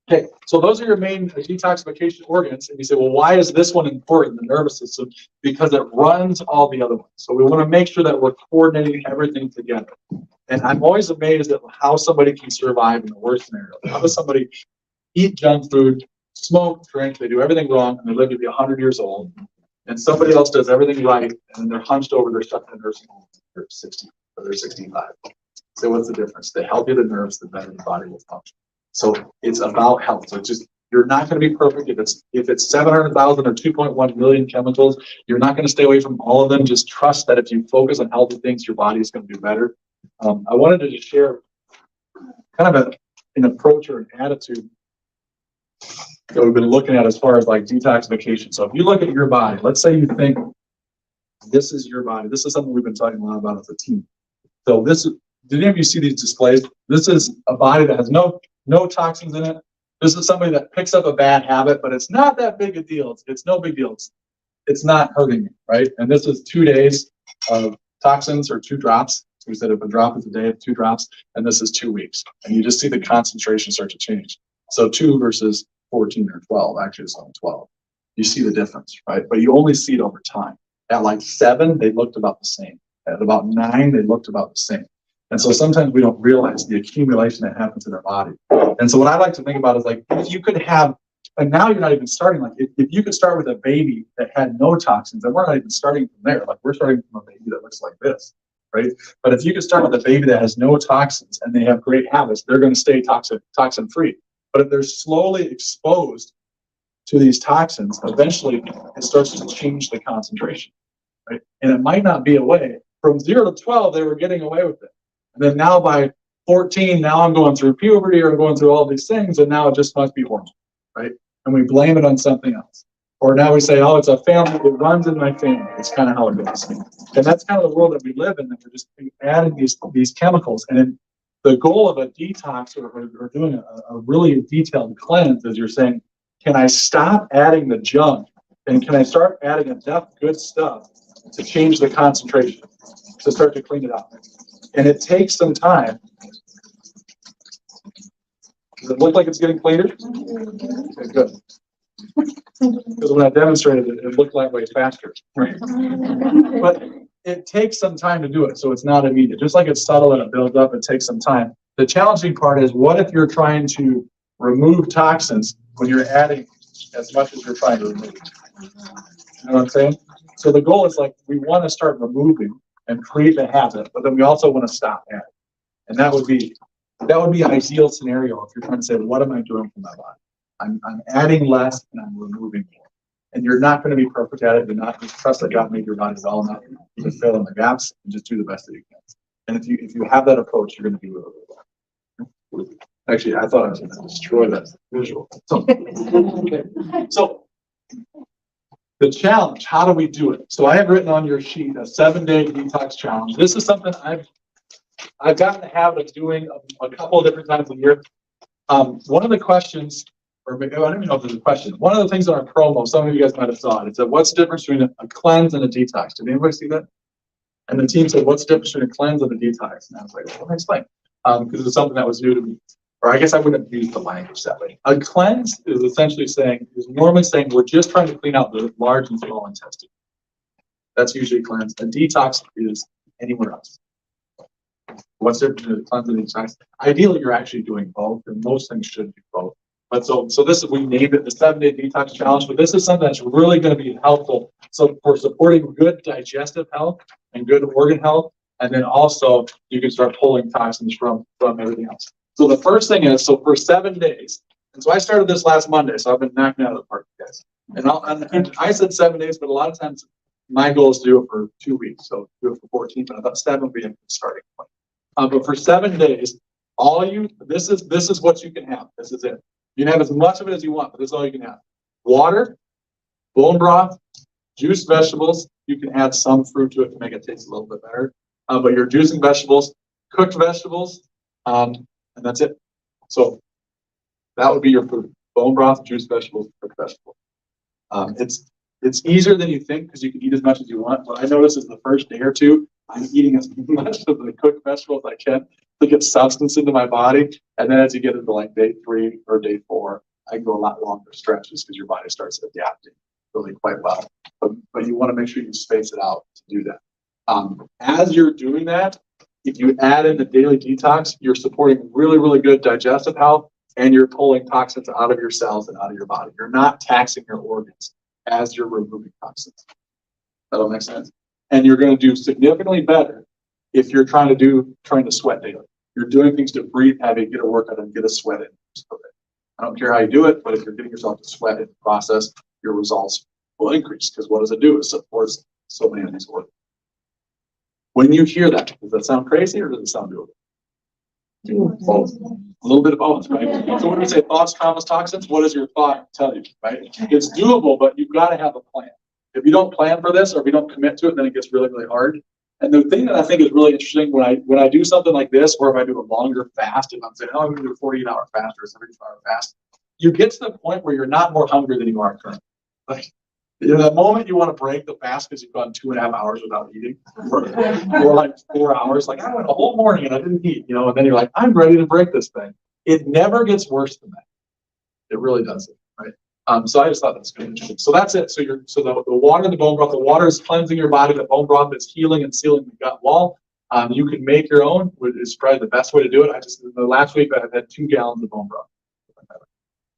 okay, so those are your main detoxification organs, and you say, well, why is this one important, the nervous system? Because it runs all the other ones. So we want to make sure that we're coordinating everything together. And I'm always amazed at how somebody can survive in the worst scenario. How does somebody eat junk food, smoke, drink, they do everything wrong, and they live to be 100 years old, and somebody else does everything right, and then they're hunched over, they're stuck in a nursing home, they're 60 or they're 65. So what's the difference? The healthier the nerves, the better the body will function. So it's about health. So just, you're not going to be perfect. If it's 700,000 or 2.1 million chemicals, you're not going to stay away from all of them. Just trust that if you focus on healthy things, your body is going to do better. I wanted to just share kind of an approach or an attitude that we've been looking at as far as like detoxification. So if you look at your body, let's say you think this is your body. This is something we've been talking a lot about as a team. So did any of you see these displays? This is a body that has no toxins in it. This is somebody that picks up a bad habit, but it's not that big a deal. It's no big deal. It's not hurting you, right? And this is 2 days of toxins or 2 drops. So we said if a drop is a day, 2 drops, and this is 2 weeks. And you just see the concentration start to change. So 2 versus 14 or 12, actually it's only 12. You see the difference, right? But you only see it over time. At like 7, they looked about the same. At about 9, they looked about the same. And so sometimes we don't realize the accumulation that happens in our body. And so what I like to think about is like, if you could have, and now you're not even starting, like if you could start with a baby that had no toxins, and we're not even starting from there, like we're starting from a baby that looks like this, right? But if you could start with a baby that has no toxins and they have great habits, they're going to stay toxin free. But if they're slowly exposed to these toxins, eventually it starts to change the concentration, right? And it might not be away. From 0 to 12, they were getting away with it. And then now by 14, now I'm going through puberty or I'm going through all these things, and now it just must be hormone, right? And we blame it on something else. Or now we say, oh, it's a family, it runs in my family. It's kind of how it goes. And that's kind of the world that we live in, that we're just adding these chemicals. And then the goal of a detox or doing a really detailed cleanse is you're saying, can I stop adding the junk and can I start adding enough good stuff to change the concentration, to start to clean it out? And it takes some time. Does it look like it's getting cleaner? Okay, good. Because when I demonstrated it, it looked that way faster. Right? But it takes some time to do it, so it's not immediate. Just like it's subtle and it builds up, it takes some time. The challenging part is, what if you're trying to remove toxins when you're adding as much as you're trying to remove? You know what I'm saying? So the goal is like, we want to start removing and create the habit, but then we also want to stop adding. And that would be an ideal scenario if you're trying to say, what am I doing for my body? I'm adding less and I'm removing more. And you're not going to be perfect at it. You're not just trust that God made your body well enough. You can fill in the gaps and just do the best that you can. And if you have that approach, you're going to do really, really well. Actually, I thought I was going to destroy that visual. So the challenge, how do we do it? So I have written on your sheet a 7-day detox challenge. This is something I've gotten the habit of doing a couple of different times a year. One of the questions, or maybe, I don't even know if there's a question. One of the things on our promo, some of you guys might have saw it. It said, what's the difference between a cleanse and a detox? Did anybody see that? And the team said, what's the difference between a cleanse and a detox? And I was like, well, let me explain. Because it's something that was new to me. Or I guess I wouldn't use the language that way. A cleanse is essentially normally saying we're just trying to clean out the large and small intestine. That's usually a cleanse. A detox is anywhere else. What's the difference between a cleanse and a detox? Ideally, you're actually doing both, and most things should do both. But so this is, we named it the 7-day detox challenge, but this is something that's really going to be helpful. So for supporting good digestive health and good organ health, and then also you can start pulling toxins from everything else. So the first thing is, so for 7 days, and so I started this last Monday, so I've been knocking it out of the park, guys. And I said 7 days, but a lot of times my goal is to do it for 2 weeks, so do it for 14, but I thought 7 would be a starting point. But for 7 days, this is what you can have. This is it. You can have as much of it as you want, but this is all you can have. Water, bone broth, juiced vegetables. You can add some fruit to it to make it taste a little bit better. But you're juicing vegetables, cooked vegetables, and that's it. So that would be your food: bone broth, juiced vegetables, cooked vegetables. It's easier than you think because you can eat as much as you want. What I notice is the first day or two, I'm eating as much of the cooked vegetables as I can to get substance into my body. And then as you get into like day 3 or day 4, I go a lot longer stretches because your body starts adapting really quite well. But you want to make sure you space it out to do that. As you're doing that, if you add in the daily detox, you're supporting really, really good digestive health, and you're pulling toxins out of your cells and out of your body. You're not taxing your organs as you're removing toxins. That'll make sense. And you're going to do significantly better if you're trying to sweat daily. You're doing things to breathe heavy, get a workout, and get a sweat in. I don't care how you do it, but if you're getting yourself to sweat in the process, your results will increase. Because what does it do? It supports so many of these organs. When you hear that, does that sound crazy or does it sound doable? Both. A little bit of both, right? So when we say thoughts, traumas, toxins, what does your thought tell you, right? It's doable, but you've got to have a plan. If you don't plan for this or if you don't commit to it, then it gets really, really hard. And the thing that I think is really interesting when I do something like this, or if I do a longer fast, if I'm saying, oh, I'm going to do a 48-hour fast or a 72-hour fast, you get to the point where you're not more hungry than you are currently. Like, the moment you want to break the fast because you've gone 2.5 hours without eating, or like 4 hours, like I went a whole morning and I didn't eat, and then you're like, I'm ready to break this thing. It never gets worse than that. It really doesn't, right? So I just thought that's good. So that's it. So the water, the bone broth, the water is cleansing your body. The bone broth is healing and sealing the gut wall. You can make your own, which is probably the best way to do it. The last week I've had 2 gallons of bone broth.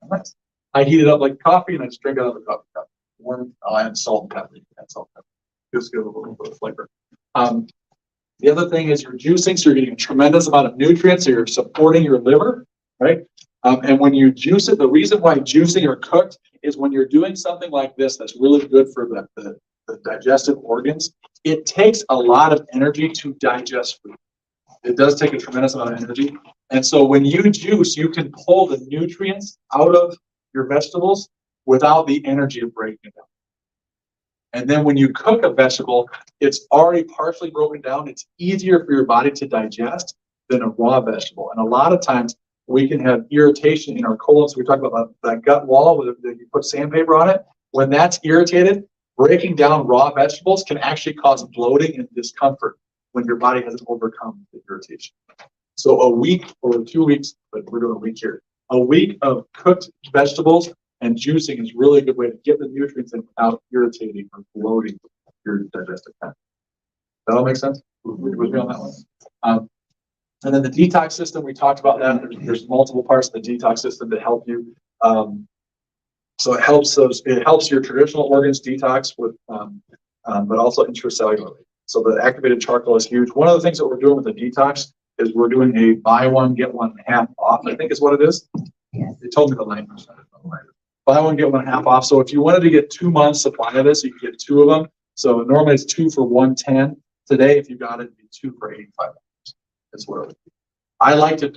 Nice. I heat it up like coffee and I just drink it out of a coffee cup. Warm. I'll add salt and pepper. Just give it a little bit of flavor. The other thing is you're juicing, so you're getting a tremendous amount of nutrients. So you're supporting your liver, right? And when you juice it, the reason why juicing or cooked is when you're doing something like this that's really good for the digestive organs. It takes a lot of energy to digest food. It does take a tremendous amount of energy. And so when you juice, you can pull the nutrients out of your vegetables without the energy of breaking it down. And then when you cook a vegetable, it's already partially broken down. It's easier for your body to digest than a raw vegetable. And a lot of times we can have irritation in our colon. So we talk about that gut wall where you put sandpaper on it. When that's irritated, breaking down raw vegetables can actually cause bloating and discomfort when your body hasn't overcome the irritation. So a week or 2 weeks, but we're doing a week here. A week of cooked vegetables and juicing is really a good way to get the nutrients in without irritating or bloating your digestive tract. That all make sense? With me on that one? And then the detox system, we talked about that. There's multiple parts of the detox system that help you. So it helps your traditional organs detox with, but also intracellularly. So the activated charcoal is huge. One of the things that we're doing with the detox is we're doing a buy one, get one half off, I think is what it is. They told me the language. Buy one, get one half off. So if you wanted to get 2 months supply of this, you can get 2 of them. So normally it's 2 for $110. Today, if you got it, it'd be 2 for $85. That's what it would be. I like to,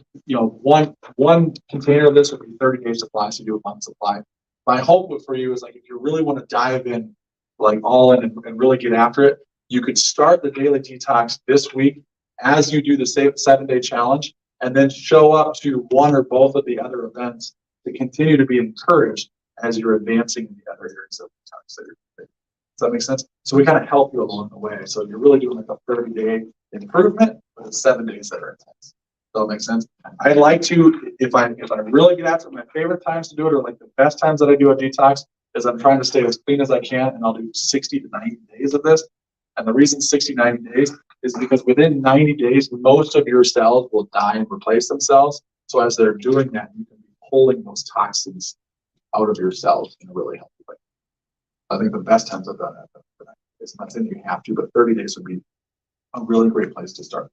one container of this would be 30-day supply, so you do a month supply. My hope for you is like if you really want to dive in, like all in and really get after it, you could start the daily detox this week as you do the 7-day challenge, and then show up to one or both of the other events to continue to be encouraged as you're advancing in the other areas of detox that you're doing. Does that make sense? So we kind of help you along the way. So you're really doing like a 30-day improvement, but it's 7 days that are intense. Does that make sense? I like to, if I really get after it, my favorite times to do it, or like the best times that I do a detox, is I'm trying to stay as clean as I can, and I'll do 60 to 90 days of this. And the reason 60, 90 days is because within 90 days, most of your cells will die and replace themselves. So as they're doing that, you can be pulling those toxins out of your cells in a really healthy way. I think the best times I've done that, it's not saying you have to, but 30 days would be a really great place to start.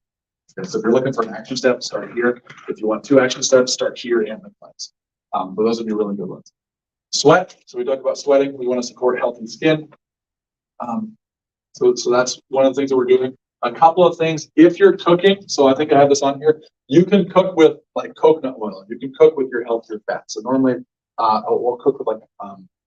Okay, so if you're looking for an action step, start here. If you want 2 action steps, start here and the cleanse. But those would be really good ones. Sweat. So we talked about sweating. We want to support healthy skin. So that's one of the things that we're doing. A couple of things, if you're cooking, so I think I have this on here, you can cook with like coconut oil. You can cook with your healthier fats. So normally, we'll cook with like,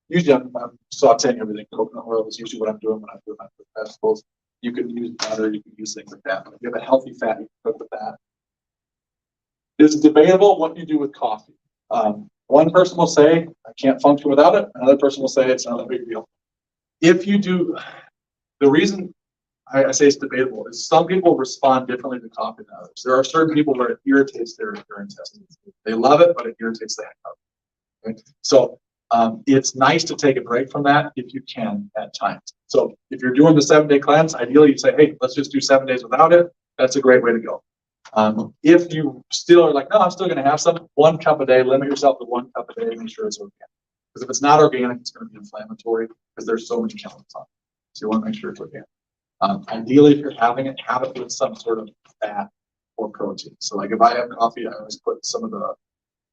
usually I'm sauteing everything. Coconut oil is usually what I'm doing when I'm doing my vegetables. You can use butter, you can use things like that. If you have a healthy fat, you can cook with that. It's debatable what you do with coffee. One person will say, I can't function without it. Another person will say it's not a big deal. If you do, the reason I say it's debatable is some people respond differently to coffee than others. There are certain people where it irritates their intestines. They love it, but it irritates the heck out of them. Okay? So it's nice to take a break from that if you can at times. So if you're doing the 7-day cleanse, ideally you say, hey, let's just do 7 days without it. That's a great way to go. If you still are like, no, I'm still going to have some, 1 cup a day, limit yourself to 1 cup a day, make sure it's organic. Because if it's not organic, it's going to be inflammatory because there's so many chemicals on it. So you want to make sure it's organic. Ideally, if you're having it, have it with some sort of fat or protein. So like if I have coffee, I always put some of the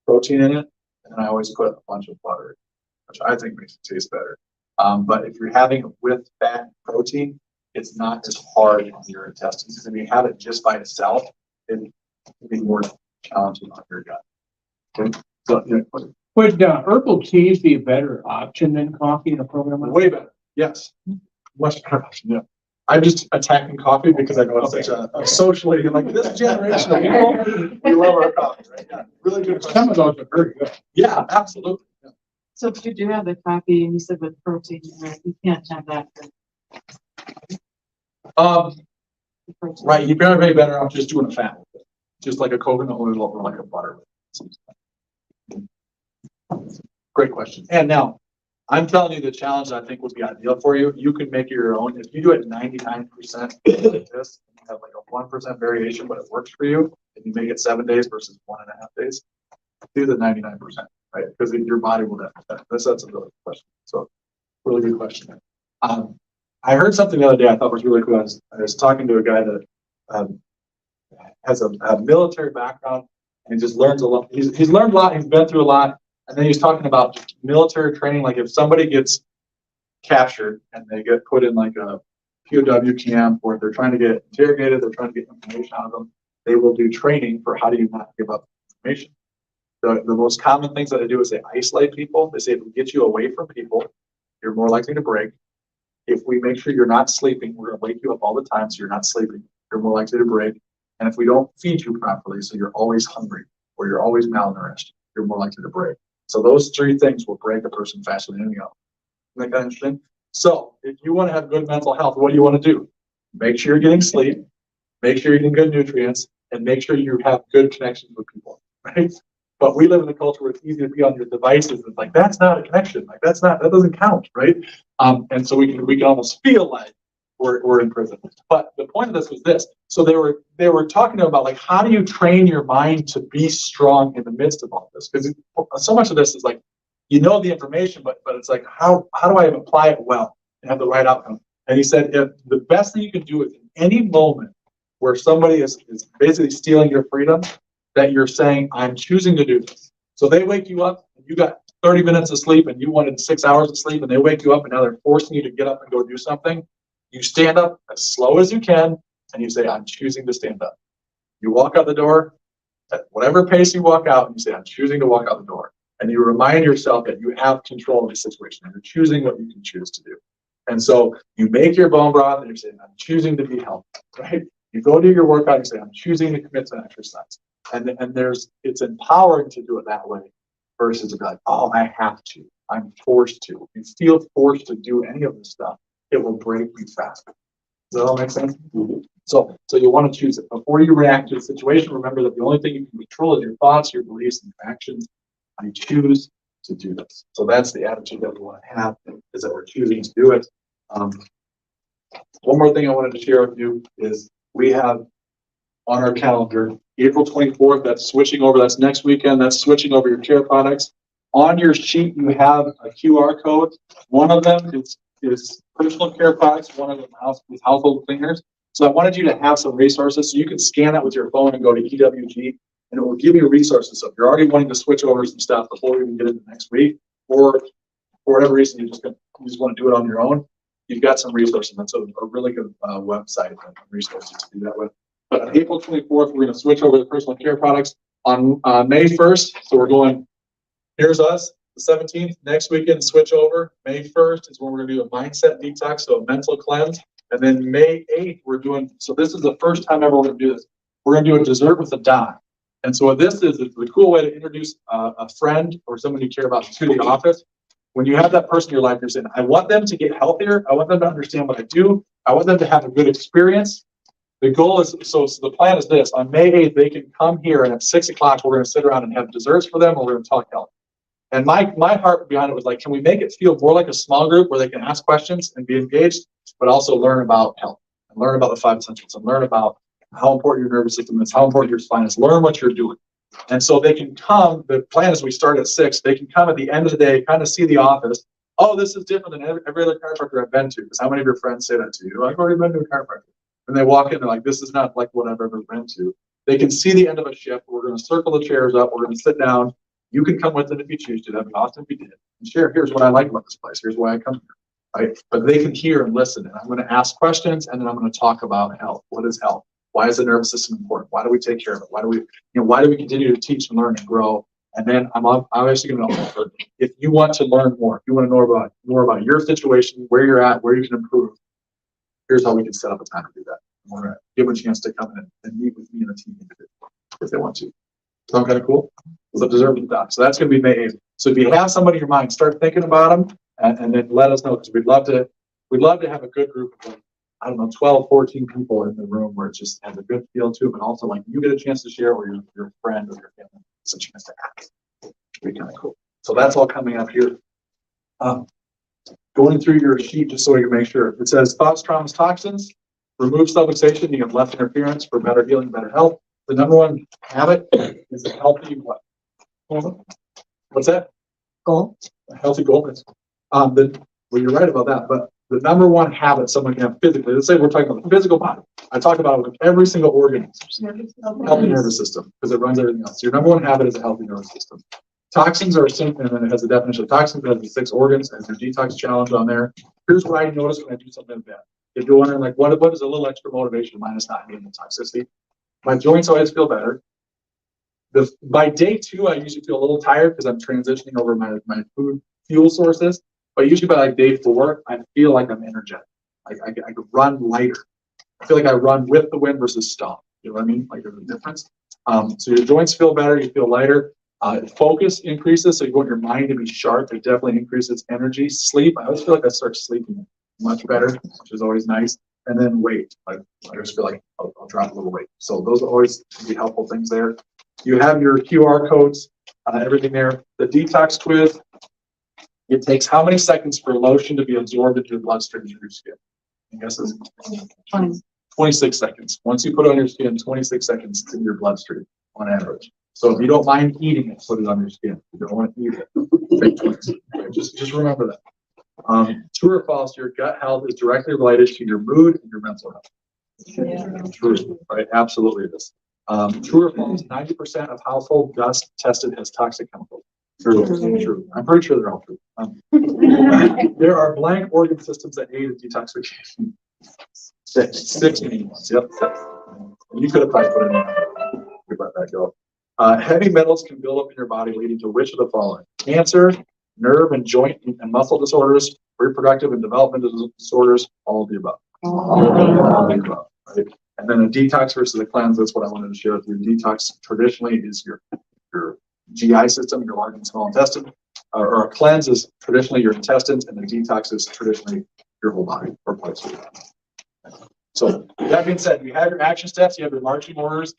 protein in it, and then I always put a bunch of butter, which I think makes it taste better. But if you're having it with fat and protein, it's not as hard on your intestines. Because if you have it just by itself, it can be more challenging on your gut. Okay? So,
Would herbal teas be a better option than coffee in a program?
way better. Yes. Much better option, yeah. I'm just attacking coffee because I know it's such a socially, like this generation of people, we love our coffee, right? Yeah, really good.
Some of those are very good.
Yeah, absolutely. Yeah.
So if you do have the coffee and you said with protein, you can't have that.
Right, you're very better off just doing a fat with it, just like a coconut oil or like a butter with it. Great question. And now, I'm telling you the challenge I think would be ideal for you. You can make it your own. If you do it 99% like this, you have like a 1% variation, but it works for you, and you make it 7 days versus 1.5 days, do the 99%, right? Because your body will definitely. That's a really good question. So, really good question. I heard something the other day I thought was really cool. I was talking to a guy that has a military background and he just learns a lot. He's learned a lot. He's been through a lot. And then he was talking about military training. Like if somebody gets captured and they get put in like a POW camp, or if they're trying to get interrogated, they're trying to get information out of them, they will do training for how do you not give up information. The most common things that they do is they isolate people. They say if we get you away from people, you're more likely to break. If we make sure you're not sleeping, we're going to wake you up all the time so you're not sleeping. You're more likely to break. And if we don't feed you properly, so you're always hungry or you're always malnourished, you're more likely to break. So those 3 things will break a person faster than anything else. Isn't that kind of interesting? So if you want to have good mental health, what do you want to do? Make sure you're getting sleep, make sure you're getting good nutrients, and make sure you have good connections with people, right? But we live in a culture where it's easy to be on your devices. It's like, that's not a connection. Like that doesn't count, right? And so we can almost feel like we're in prison. But the point of this was this. So they were talking about like, how do you train your mind to be strong in the midst of all this? Because so much of this is like, you know the information, but it's like, how do I apply it well and have the right outcome? And he said, if the best thing you can do is in any moment where somebody is basically stealing your freedom, that you're saying, I'm choosing to do this. So they wake you up and you got 30 minutes of sleep and you wanted 6 hours of sleep, and they wake you up and now they're forcing you to get up and go do something. You stand up as slow as you can and you say, I'm choosing to stand up. You walk out the door at whatever pace you walk out and you say, I'm choosing to walk out the door. And you remind yourself that you have control of the situation and you're choosing what you can choose to do. And so you make your bone broth and you say, I'm choosing to be healthy, right? You go do your workout and you say, I'm choosing to commit to exercise. And it's empowering to do it that way versus to be like, oh, I have to, I'm forced to. If you feel forced to do any of this stuff, it will break you faster. Does that all make sense? Mm-hmm. So you want to choose it. Before you react to a situation, remember that the only thing you can control is your thoughts, your beliefs, and your actions. I choose to do this. So that's the attitude that we want to have, is that we're choosing to do it. One more thing I wanted to share with you is we have on our calendar, April 24th, that's switching over, that's next weekend, that's switching over your care products. On your sheet, you have a QR code. One of them is personal care products, one of them is household cleaners. So I wanted you to have some resources so you can scan that with your phone and go to EWG, and it will give you resources. So if you're already wanting to switch over some stuff before we even get into next week, or for whatever reason you just want to do it on your own, you've got some resources. That's a really good website and resources to do that with. But on April 24th, we're going to switch over to personal care products on May 1st. So we're going, here's us, the 17th. Next weekend, switch over. May 1st is when we're going to do a mindset detox, so a mental cleanse. And then May 8th, we're doing, so this is the first time ever we're going to do this. We're going to do a dessert with a doc. And so what this is the cool way to introduce a friend or someone you care about to the office. When you have that person in your life, you're saying, I want them to get healthier. I want them to understand what I do. I want them to have a good experience. The goal is, so the plan is this, on May 8th, they can come here and at 6 o'clock, we're going to sit around and have desserts for them, or we're going to talk health. And my heart behind it was like, can we make it feel more like a small group where they can ask questions and be engaged, but also learn about health and learn about the 5 essentials and learn about how important your nervous system is, how important your spine is, learn what you're doing. And so they can come, the plan is we start at 6, they can come at the end of the day, kind of see the office. Oh, this is different than every other chiropractor I've been to. Because how many of your friends say that to you? I've already been to a chiropractor. And they walk in, they're like, this is not like what I've ever been to. They can see the end of a shift. We're going to circle the chairs up. We're going to sit down. You can come with them if you choose to. That'd be awesome if you did. And share, here's what I like about this place. Here's why I come here. Right? But they can hear and listen. And I'm going to ask questions, and then I'm going to talk about health. What is health? Why is the nervous system important? Why do we take care of it? Why do we continue to teach and learn and grow? And then I'm obviously going to offer, if you want to learn more, if you want to know more about your situation, where you're at, where you can improve, here's how we can set up a time to do that. We're going to give them a chance to come in and meet with me and the team if they want to. Sound kind of cool? So deserve the doc. So that's going to be May 8th. So if you have somebody in your mind, start thinking about them and then let us know, because we'd love to have a good group of, like, I don't know, 12, 14 people in the room where it just has a good feel to it, but also like you get a chance to share, or your friend or your family gets a chance to ask. It'd be kind of cool. So that's all coming up here. Going through your sheet just so you can make sure. It says thoughts, traumas, toxins, remove subluxation, you have left interference for better healing, better health. The number one habit is a healthy what? What's that?
Goal.
A healthy goal is. Well, you're right about that, but the number one habit someone can have physically, let's say we're talking about the physical body. I talk about it with every single organ, healthy nervous system, because it runs everything else. So your number one habit is a healthy nervous system. Toxins are simple, and then it has a definition of toxins, it has the 6 organs, and there's a detox challenge on there. Here's what I notice when I do something bad. If you're wondering, like, what is a little extra motivation minus not having the toxicity? My joints always feel better. By day 2, I usually feel a little tired because I'm transitioning over my food fuel sources. But usually by like day 4, I feel like I'm energetic. I could run lighter. I feel like I run with the wind versus stop. You know what I mean? Like there's a difference. So your joints feel better. You feel lighter. Focus increases. So you want your mind to be sharp. It definitely increases energy. Sleep. I always feel like I start sleeping much better, which is always nice. And then weight. I just feel like I'll drop a little weight. So those are always be helpful things there. You have your QR codes, everything there. The detox quiz. It takes how many seconds for lotion to be absorbed into your bloodstream through your skin? I guess it's 26 seconds. Once you put it on your skin, 26 seconds in your bloodstream on average. So if you don't mind eating it, put it on your skin. If you don't want to eat it, just remember that. True or false, your gut health is directly related to your mood and your mental health.
Yeah.
True, right? Absolutely it is. True or false, 90% of household dust tested has toxic chemicals. True. I'm pretty sure they're all true. There are blank organ systems that aid in detoxification. Six main ones. Yep. You could have probably put it in. We let that go. Heavy metals can build up in your body, leading to which of the following? Cancer, nerve and joint and muscle disorders, reproductive and developmental disorders, all of the above. All of the above. Right? And then a detox versus a cleanse. That's what I wanted to share with you. Detox traditionally is your GI system, your large and small intestine, or a cleanse is traditionally your intestines, and the detox is traditionally your whole body or parts of your body. So that being said, you have your action steps, you have your marching orders.